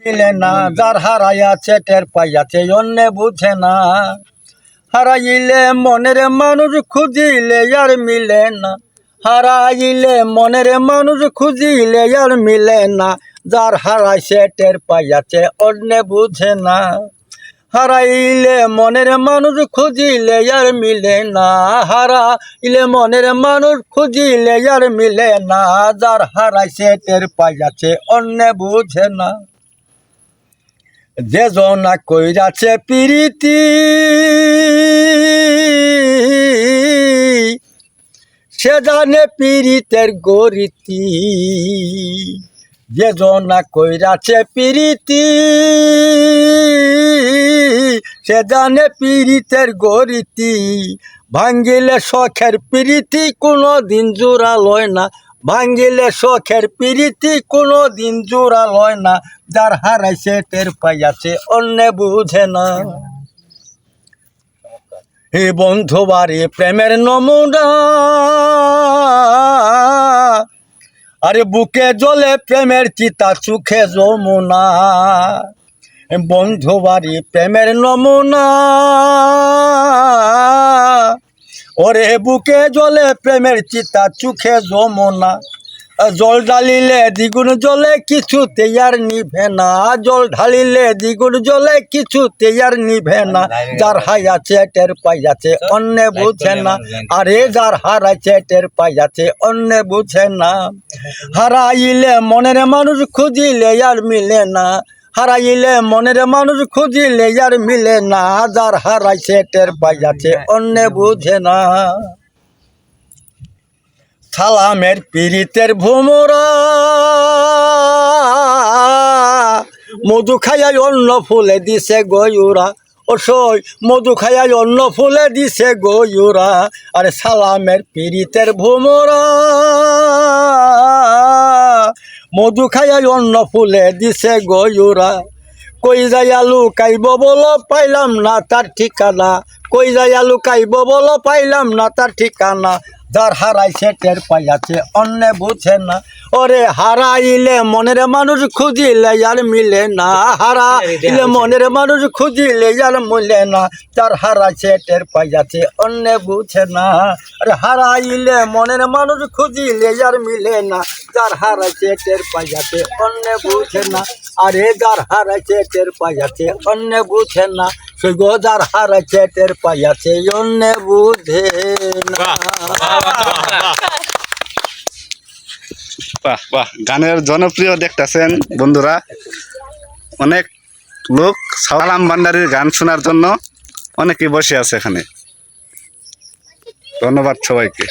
মিলে না যার হারাইয়াছে টের পাইয়াছে অন্য বুঝে না। হারাইলে মনের মানুষ খুঁজিলে আর মিলে না, হারাইলে মনের মানুষ খুঁজিলে আর মিলে না, যার হারাইছে টের পাইয়াছে অন্য বুঝে না। হারাইলে মনের মানুষ খুঁজিলে আর মিলে না, হারাইলে মনের মানুষ খুঁজিলে আর মিলে না, যার হারাইছে টের পাইয়াছে অন্য বুঝে না। যে জনা কইরাছে প্রীতি সে জানে পীড়িতের গরিতি, যে জনা কইরাছে প্রীতি সে জানে পীড়িতের গরিতি। ভাঙ্গিলে শখের প্রীতি কোনো দিন জোড়া লয় না, ভাঙ্গিলে শখের প্রীতি কোনো দিন জোড়া লয় না, যার হারাইছে টের পাইয়াছে অন্য বুঝে না। হে বন্ধু বাড়ি প্রেমের নমুনা, আরে বুকে জ্বলে প্রেমের চিতা চোখে যমুনা। বন্ধু বাড়ি প্রেমের নমুনা, ওরে বুকে জ্বলে প্রেমের চিতা চোখে যমুনা। জল ঢালিলে দ্বিগুণ জলে কিছুতে আর নিভে না, জল ঢালিলে দ্বিগুণ জলে কিছুতে আর নিভে না, যার হারাইছে টের পাইয়াছে অন্য বুঝে না। আরে যার হারাইছে টের পাইয়াছে অন্য বুঝে না। হারাইলে মনের মানুষ খুঁজিলে আর মিলে না, হারাইলে মনের মানুষ খুঁজিলে আর মিলে না, যার হারাইছে টের পাইয়াছে অন্য বুঝে না। সালামের পীড়িতের ভোমরা মধু খাইয়াই অন্য ফুলে দিছে গয়ুরা, অসই মধু খাইয়াই অন্য ফুলে দিছে গয়ুরা। আরে সালামের পীড়িতের ভোমরা মধু খাইয়াই অন্য ফুলে দিছে গয়ুরা। কই যাইয়া লুকাইব বলো পাইলাম না তার ঠিকানা, কই যাইয়া লুকাইব বলো পাইলাম না তার ঠিকানা, যার হারাইছে টের পাইয়াছে অন্য বুঝে না। ওরে হারাইলে মনের মানুষ খুঁজিলে আর মিলে না, হারাইলে মনের মানুষ খুঁজিলে আর মিলে না, যার হারাইছে টের পাইয়াছে অন্য বুঝে না। আরে হারাইলে মনের মানুষ খুঁজিলে আর মিলে না, যার হারাইছে টের পাইয়াছে অন্য বুঝে না। আরে যার হারাইছে টের পাইয়াছে অন্য বুঝে না, সে গো যার হারাইছে টের পাইয়াছে অন্য বুঝে না। বাহ বাহ, গানের জনপ্রিয় দেখতেছেন বন্ধুরা, অনেক লোক সালাম ভান্ডারীর গান শোনার জন্য অনেকে বসে আছে এখানে। ধন্যবাদ সবাইকে।